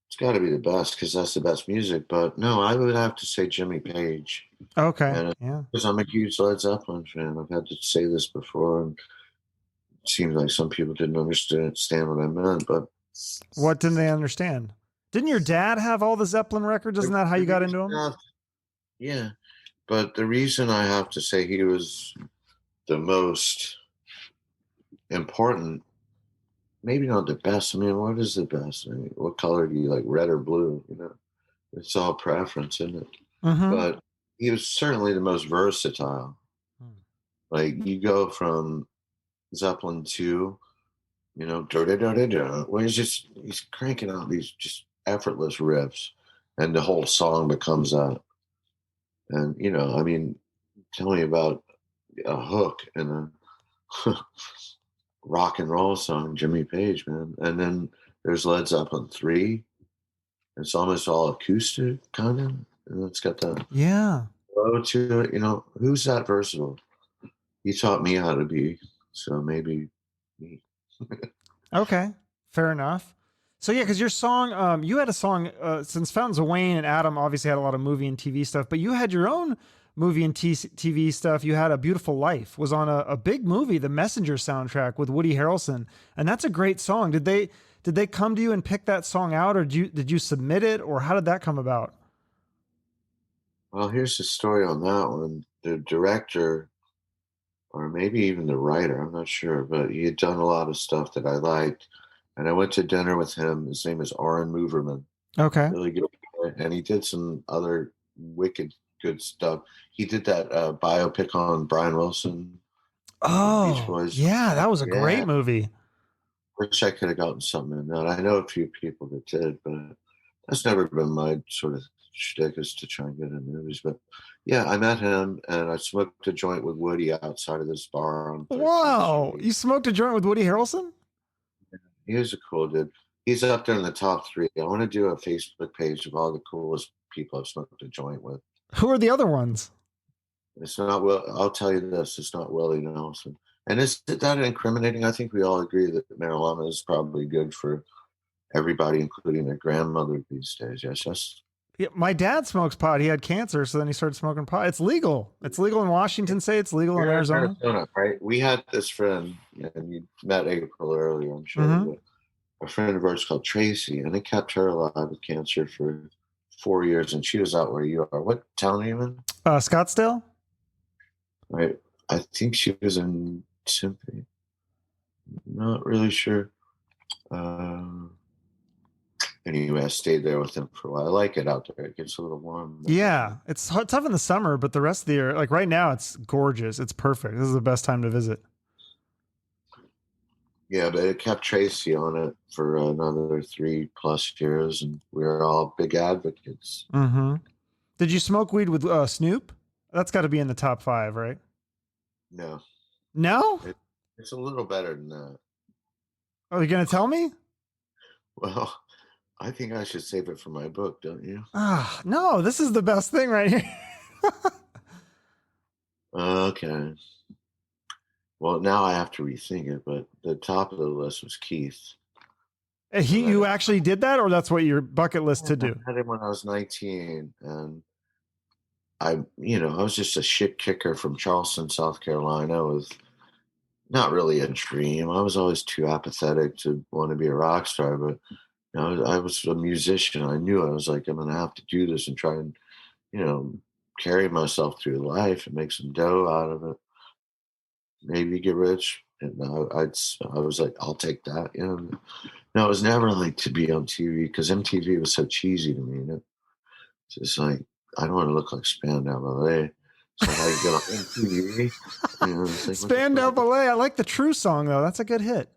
it's got to be the best because that's the best music. But no, I would have to say Jimmy Page, Okay. and Yeah. because I'm a huge Led Zeppelin fan, I've had to say this before, and it seems like some people didn't understand what I meant, but What didn't they understand? Didn't your dad have all the Zeppelin records? Isn't that how the you got reason into them? yeah, but the reason I have to say he was the most important, maybe not the best. I mean, what is the best? I mean, what color do you like, red or blue? It's all preference, isn't it? Mm-hmm. But he was certainly the most versatile. Like you go from Zeppelin 2, da da da da da, where he's cranking out these just effortless riffs, and the whole song becomes that. And I mean, tell me about a hook and a rock and roll song, Jimmy Page, man. And then there's Led Zeppelin 3. It's almost all acoustic, kind of. And it's got that Yeah. flow to it. Who's that versatile? He taught me how to be. So maybe me. Okay. Fair enough. So yeah, because your song, you had a song since Fountains of Wayne and Adam obviously had a lot of movie and TV stuff, but you had your own movie and TV stuff. You had A Beautiful Life was on a big movie, the Messenger soundtrack with Woody Harrelson, and that's a great song. Did they come to you and pick that song out, or did you submit it, or how did that come about? Well, here's the story on that one. The director, or maybe even the writer, I'm not sure, but he had done a lot of stuff that I liked. And I went to dinner with him. His name is Oren Moverman. Okay. Really good guy. And he did some other wicked good stuff. He did that biopic on Brian Wilson, the Beach Oh Boys. yeah, that was a Yeah, great movie. wish I could have gotten something in that. I know a few people that did, but that's never been my sort of shtick, is to try and get in movies. But yeah, I met him and I smoked a joint with Woody outside of this bar on 13th Wow, Street. you smoked a joint with Woody Harrelson? He was a cool dude. He's up there in the top 3. I want to do a Facebook page of all the coolest people I've smoked a joint with. Who are the other ones? It's not Will. I'll tell you this: it's not Willie Nelson. And is that incriminating? I think we all agree that marijuana is probably good for everybody, including their grandmother these days. Yes, yes. Yeah, my dad smokes pot. He had cancer, so then he started smoking pot. It's legal. It's legal in Washington State. It's legal in You're in Arizona. Arizona, right? We had this friend, and you met April earlier, I'm sure. Mm-hmm. But a friend of ours called Tracy, and it kept her alive with cancer for 4 years, and she was out where you are. What town are you in? Scottsdale. Right. I think she was in Symphony. Not really sure. anyway, I stayed there with him for a while. I like it out there. It gets a little warm. Yeah, it's tough in the summer, but the rest of the year, like right now, it's gorgeous. It's perfect. This is the best time to visit. Yeah, but it kept Tracy on it for another 3+ years, and we were all big advocates. Mm-hmm. Did you smoke weed with Snoop? That's got to be in the top 5, right? No. No? It's a little better than that. Are you going to tell me? Well, I think I should save it for my book, don't you? Ah, no, this is the best thing right here. Okay. Well, now I have to rethink it, but the top of the list was Keith. You actually did that, or that's what your bucket list to do? I had him when I was 19, and I was just a shit kicker from Charleston, South Carolina, with not really a dream. I was always too apathetic to want to be a rock star, but I was a musician. I knew I was like, I'm going to have to do this and try and, carry myself through life and make some dough out of it. Maybe get rich. And I was like, I'll take that. No, it was never like to be on TV, because MTV was so cheesy to me. It's just like, I don't want to look like Spandau Ballet. So I get on MTV. Like, Spandau Ballet. I like the True song, though. That's a good hit.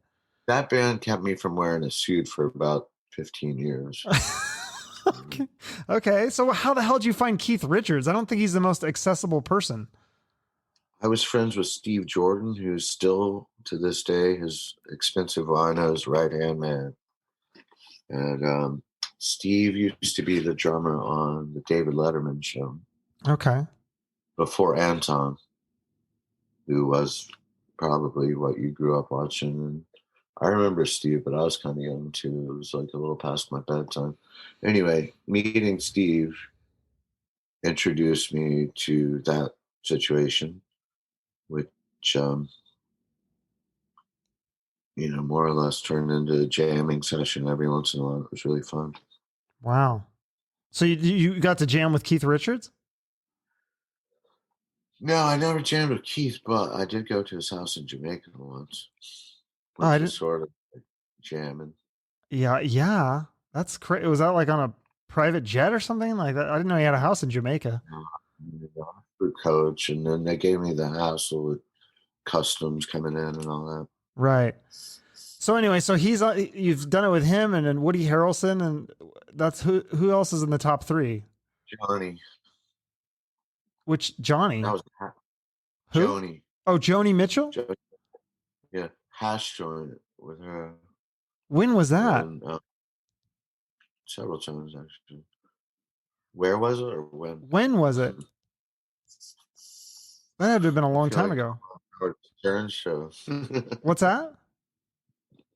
That band kept me from wearing a suit for about 15 years. Okay. So how the hell did you find Keith Richards? I don't think he's the most accessible person. I was friends with Steve Jordan, who's still to this day his expensive Rhino's right-hand man. And Steve used to be the drummer on the David Letterman show. Okay. Before Anton, who was probably what you grew up watching. And I remember Steve, but I was kind of young too. It was like a little past my bedtime. Anyway, meeting Steve introduced me to that situation, which, more or less turned into a jamming session every once in a while. It was really fun. Wow. So you got to jam with Keith Richards? No, I never jammed with Keith, but I did go to his house in Jamaica once. Oh, I Which didn't. is sort of like jamming. Yeah. That's crazy. Was that like on a private jet or something like that? I didn't know he had a house in Jamaica. Fruit coach, and then they gave me the hassle with customs coming in and all that. Right. So anyway, so you've done it with him, and then Woody Harrelson, and that's who else is in the top 3? Johnny. Which Johnny? That was Who? Joni. Oh, Joni Mitchell? Yeah, hash joint with her. When was that? And, several times, actually. Where was it, or when? When was it? That had to have been a long time ago. Howard Stern show. What's that?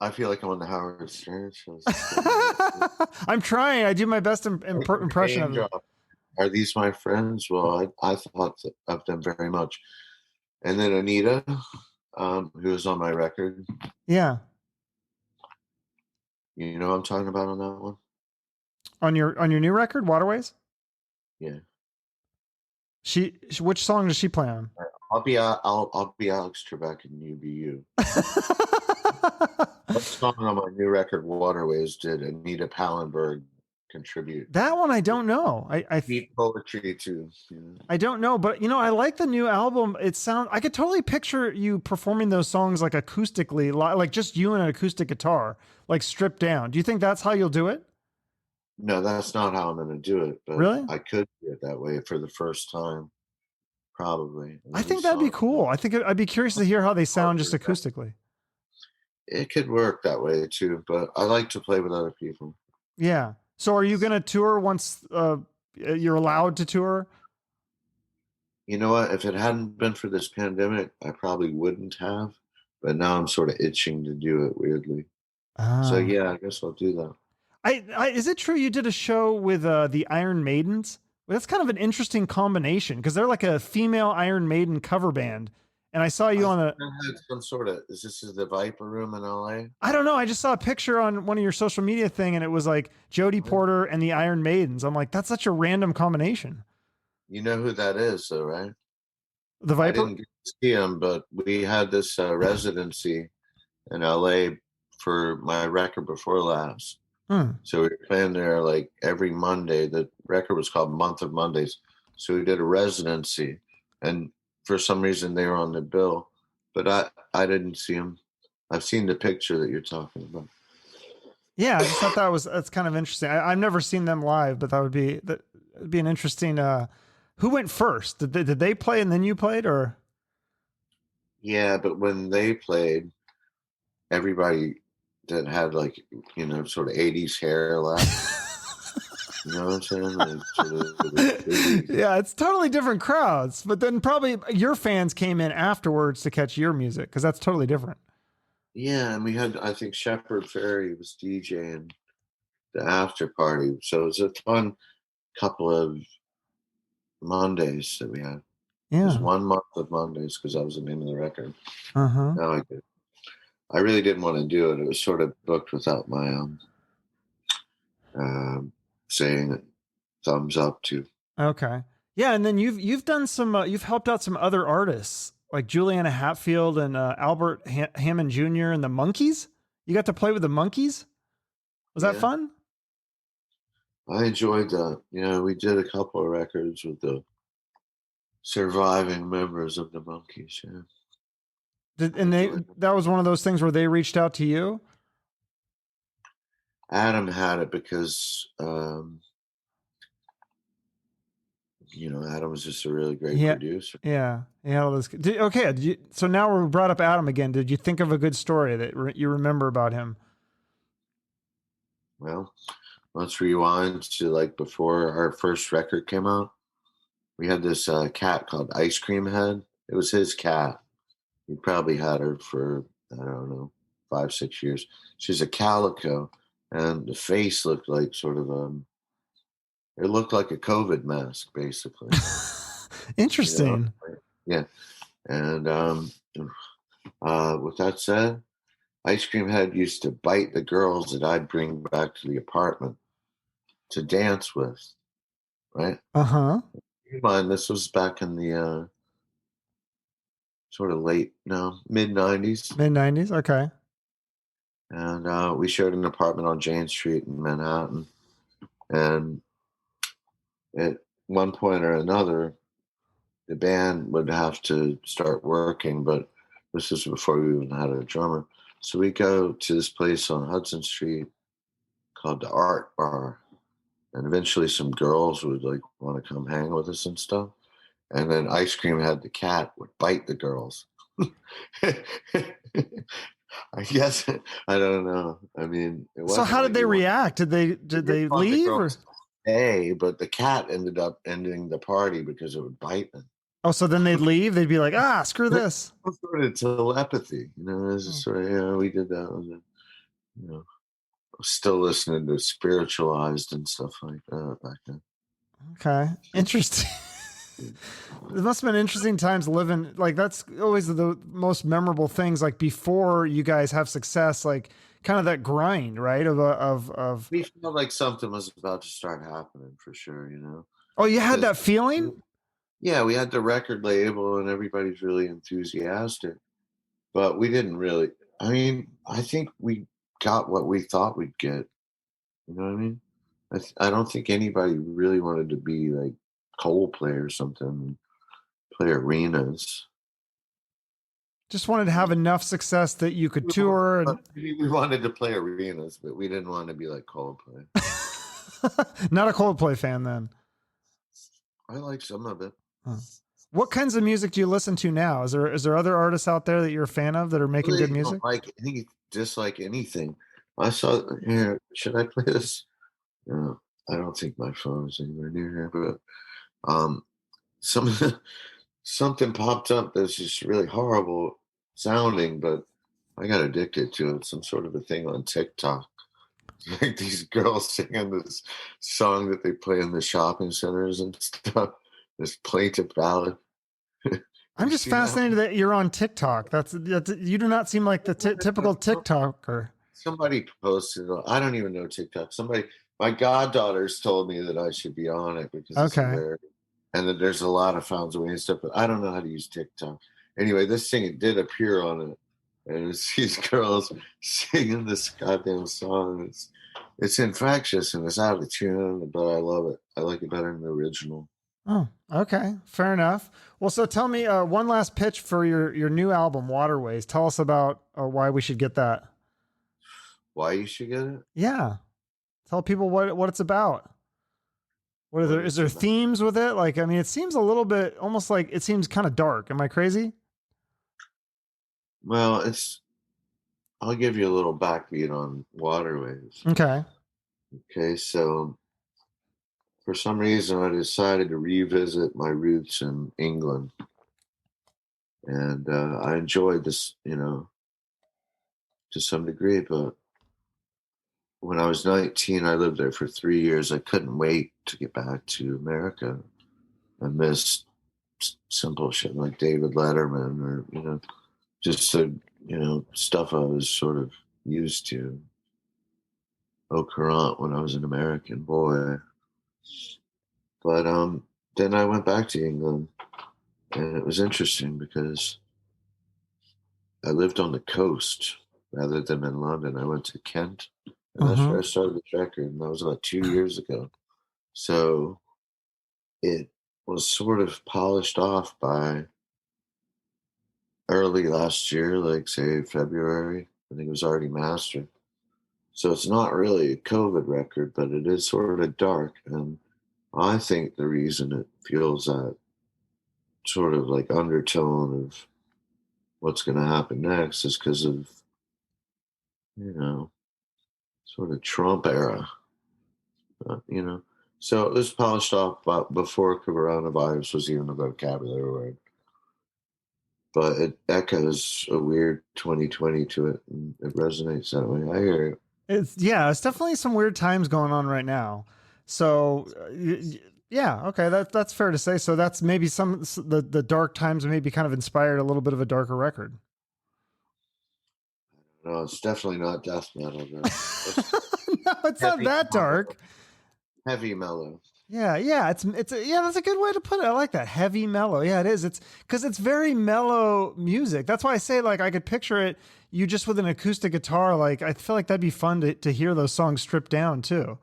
I feel like I'm on the Howard Stern show. I'm trying. I do my best impression of it. Are these my friends? Well, I thought of them very much. And then Anita, who was on my record. Yeah. You know what I'm talking about on that one? On your new record, Waterways? Yeah. Which song does she play on? I'll be Alex Trebek and you be you. What song on my new record, Waterways, did Anita Pallenberg contribute? That one I don't know. I Beat poetry too. Yeah. I don't know, but I like the new album. I could totally picture you performing those songs like acoustically, like just you and an acoustic guitar, like stripped down. Do you think that's how you'll do it? No, that's not how I'm going to do it. But really? I could do it that way for the first time, probably. I think that'd be cool. I think I'd be curious to hear how they sound just acoustically. It could work that way too, but I like to play with other people. Yeah. So are you going to tour once you're allowed to tour? You know what? If it hadn't been for this pandemic, I probably wouldn't have. But now I'm sort of itching to do it weirdly. So yeah, I guess I'll do that. Is it true you did a show with the Iron Maidens? Well, that's kind of an interesting combination because they're like a female Iron Maiden cover band. And I saw you on some sort of, is this the Viper Room in LA? I don't know. I just saw a picture on one of your social media thing and it was like Jody Porter and the Iron Maidens. I'm like, that's such a random combination. You know who that is though, right? The Viper? I didn't get to see him, but we had this residency in LA for my record before last. So we were playing there like every Monday. The record was called Month of Mondays. So we did a residency, and for some reason they were on the bill, but I didn't see them. I've seen the picture that you're talking about. Yeah, I just thought that's kind of interesting. I've never seen them live, but that'd be an interesting. Who went first? Did they play and then you played, or? Yeah, but when they played, everybody that had like sort of 80s hair left. You know what I'm saying? Like, sort of, yeah, it's totally different crowds. But then probably your fans came in afterwards to catch your music because that's totally different. yeah, and we had, I think Shepard Fairey was DJing the after party, so it was a fun couple of Mondays that we had. It was Yeah. 1 month of Mondays because that was the name of the record. Uh-huh. No, I really didn't want to do it. It was sort of booked without my saying thumbs up to. Okay. Yeah, and then you've done some you've helped out some other artists like Juliana Hatfield and Albert Hammond Jr. and the Monkees. You got to play with the Monkees. Was that fun? I enjoyed that. We did a couple of records with the surviving members of the Monkees. Yeah. That was one of those things where they reached out to you? Adam had it because Adam was just a really great producer. Yeah, he had all this. So now we brought up Adam again. Did you think of a good story that you remember about him? Well, let's rewind to like before our first record came out. We had this cat called Ice Cream Head. It was his cat. He probably had her for, I don't know, 5-6 years. She's a calico, and the face looked like sort of it looked like a COVID mask, basically. Interesting. Yeah. And with that said, Ice Cream Head used to bite the girls that I'd bring back to the apartment to dance with, right? Uh-huh. Keep in mind, this was back in the sort of mid-90s. Mid-90s, okay. And we shared an apartment on Jane Street in Manhattan. And at one point or another, the band would have to start working, but this is before we even had a drummer. So we go to this place on Hudson Street called the Art Bar. And eventually some girls would like want to come hang with us and stuff. And then Ice Cream Head the cat would bite the girls. I guess I don't know. I mean, so how did they react? Did they leave? But the cat ended up ending the party because it would bite them. Oh, so then they'd leave? They'd be like, screw this. Sort of telepathy, this is sort of, we did that. Still listening to Spiritualized and stuff like that back then. Okay, interesting. It must have been interesting times living, like that's always the most memorable things, like before you guys have success, like kind of that grind, right? Of we felt like something was about to start happening for sure, Oh, you had that feeling? Yeah, we had the record label and everybody's really enthusiastic, but we didn't really, I think we got what we thought we'd get. You know what I mean? I don't think anybody really wanted to be like Coldplay or something, play arenas. Just wanted to have enough success that you could tour. And we wanted to play arenas, but we didn't want to be like Coldplay. Not a Coldplay fan then. I like some of it. Huh. What kinds of music do you listen to now? Is there other artists out there that you're a fan of that are making good music? Dislike anything. I saw here. Should I play this? I don't think my phone is anywhere near here, but something popped up that's just really horrible sounding, but I got addicted to it. Some sort of a thing on TikTok. Like these girls singing this song that they play in the shopping centers and stuff. This plaintive ballad. I'm just fascinated that you're on TikTok. That's you do not seem like the typical TikToker. Somebody posted. I don't even know TikTok. My goddaughters told me that I should be on it because it's hilarious, and that there's a lot of found away and stuff. But I don't know how to use TikTok. Anyway, this thing, it did appear on it, and it's these girls singing this goddamn song. It's infectious and it's out of tune, but I love it. I like it better than the original. Oh, okay. Fair enough. Well, so tell me one last pitch for your new album, Waterways. Tell us about why we should get that. Why you should get it? Yeah. Tell people what it's about. What are there? Is there themes with it? Like, I mean, it seems a little bit almost like it seems kind of dark. Am I crazy? Well, I'll give you a little backbeat on Waterways. Okay. Okay, so for some reason I decided to revisit my roots in England. And I enjoyed this, to some degree, but when I was 19, I lived there for 3 years. I couldn't wait to get back to America. I missed simple shit like David Letterman or, just the, stuff I was sort of used to au courant when I was an American boy. But then I went back to England, and it was interesting because I lived on the coast rather than in London. I went to Kent, and that's where I started this record, and that was about 2 years ago. So it was sort of polished off by early last year, like say February. I think it was already mastered. So it's not really a COVID record, but it is sort of dark. And I think the reason it feels that sort of like undertone of what's going to happen next is because of, sort of Trump era, So it was polished off before coronavirus was even a vocabulary word. But it echoes a weird 2020 to it, and it resonates that way. I hear it. It's definitely some weird times going on right now. So yeah, okay, that's fair to say. So that's maybe the dark times maybe kind of inspired a little bit of a darker record. No, it's definitely not death metal. No, it's not that dark. Heavy mellow. Yeah, that's a good way to put it. I like that. Heavy mellow. Yeah, it is. It's because it's very mellow music. That's why I say like I could picture it you just with an acoustic guitar. Like I feel like that'd be fun to hear those songs stripped down too.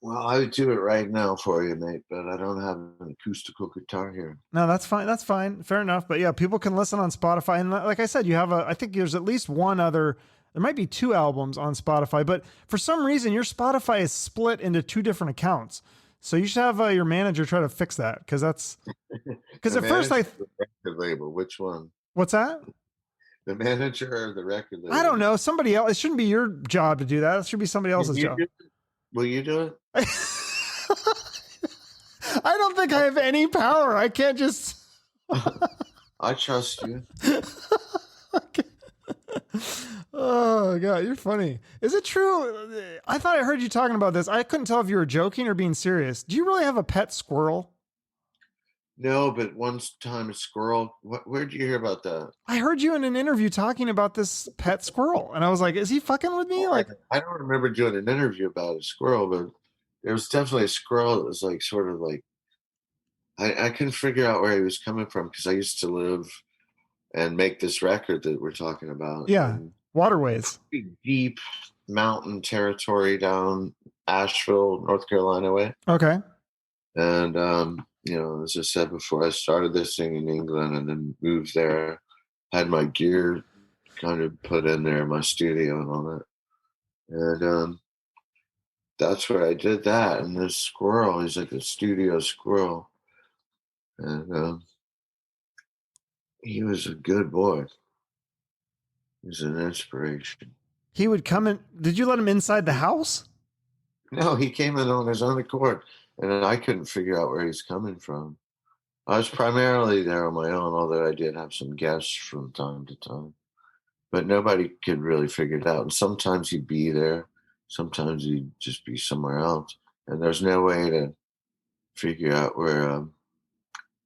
Well, I would do it right now for you, mate, but I don't have an acoustical guitar here. No, that's fine. That's fine. Fair enough. But yeah, people can listen on Spotify. And like I said, I think there's at least one other, there might be 2 albums on Spotify, but for some reason your Spotify is split into 2 different accounts. So you should have your manager try to fix that. Cause at first the record label, which one? What's that? The manager or the record label? I don't know. Somebody else. It shouldn't be your job to do that. It should be somebody else's job. Will you do it? I don't think I have any power. I can't just. I trust you. Okay. Oh God, you're funny. Is it true? I thought I heard you talking about this. I couldn't tell if you were joking or being serious. Do you really have a pet squirrel? No, but one time a squirrel. Where'd you hear about that? I heard you in an interview talking about this pet squirrel, and I was like, "Is he fucking with me?" Like, I don't remember doing an interview about a squirrel, but there was definitely a squirrel that was like sort of like I couldn't figure out where he was coming from because I used to live and make this record that we're talking about. Yeah, Waterways. Deep mountain territory down Asheville, North Carolina way. Okay. And as I said before, I started this thing in England and then moved there, had my gear kind of put in there, my studio and all that. And that's where I did that. And this squirrel, he's like a studio squirrel. And he was a good boy. He was an inspiration. He would come in. Did you let him inside the house? No, he came in on his own accord. And I couldn't figure out where he's coming from. I was primarily there on my own, although I did have some guests from time to time. But nobody could really figure it out. And sometimes he'd be there. Sometimes he'd just be somewhere else. And there's no way to figure out where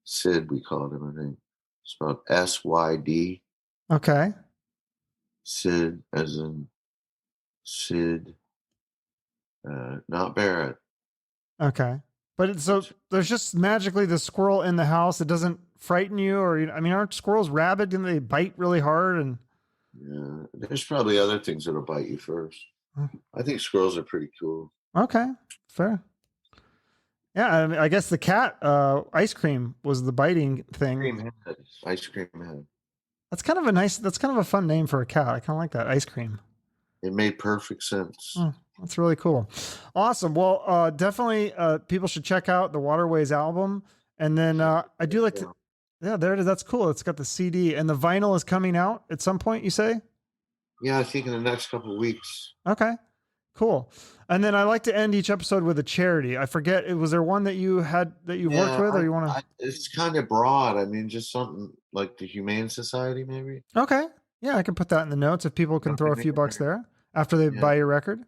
Sid, we called him, I think. Spelled S-Y-D. Okay. Sid, as in Sid, not Barrett. Okay. But so there's just magically the squirrel in the house. It doesn't frighten you, or I mean, aren't squirrels rabid and they bite really hard? And yeah, there's probably other things that'll bite you first. I think squirrels are pretty cool. Okay, fair. Yeah, I mean, I guess the cat ice cream was the biting thing. Ice cream head. That's kind of a nice. That's kind of a fun name for a cat. I kind of like that, ice cream. It made perfect sense. Oh, that's really cool. Awesome. Well, definitely people should check out the Waterways album. And then I do like to, yeah, there it is. That's cool. It's got the CD and the vinyl is coming out at some point, you say? Yeah, I think in the next couple of weeks. Okay, cool. And then I like to end each episode with a charity. I forget, was there one that you had that you worked with, or you want to? It's kind of broad. I mean, just something like the Humane Society, maybe. Okay, yeah, I can put that in the notes if people can throw a few bucks there after they buy your record.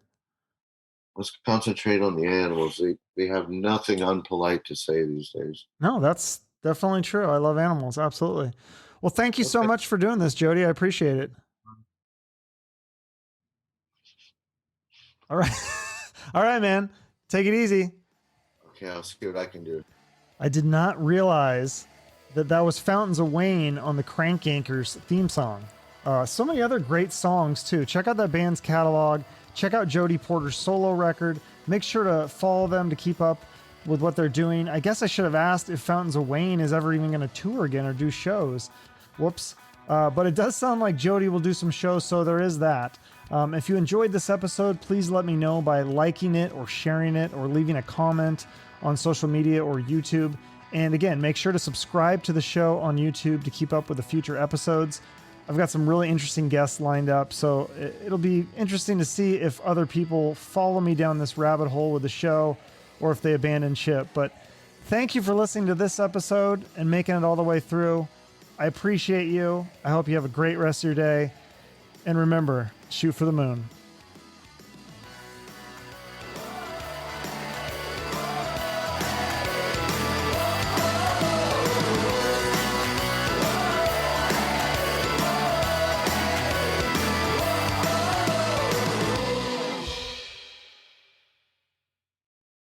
Let's concentrate on the animals. They have nothing unpolite to say these days. No, that's definitely true. I love animals. Absolutely. Well, thank you so much for doing this, Jody. I appreciate it. All right. All right, man. Take it easy. Okay, I'll see what I can do. I did not realize that was Fountains of Wayne on the Crank Yankers theme song. So many other great songs, too. Check out that band's catalog. Check out Jody Porter's solo record. Make sure to follow them to keep up with what they're doing. I guess I should have asked if Fountains of Wayne is ever even going to tour again or do shows. Whoops. But it does sound like Jody will do some shows, so there is that. If you enjoyed this episode, please let me know by liking it or sharing it or leaving a comment on social media or YouTube. And again, make sure to subscribe to the show on YouTube to keep up with the future episodes. I've got some really interesting guests lined up, so it'll be interesting to see if other people follow me down this rabbit hole with the show or if they abandon ship. But thank you for listening to this episode and making it all the way through. I appreciate you. I hope you have a great rest of your day. And remember, shoot for the moon.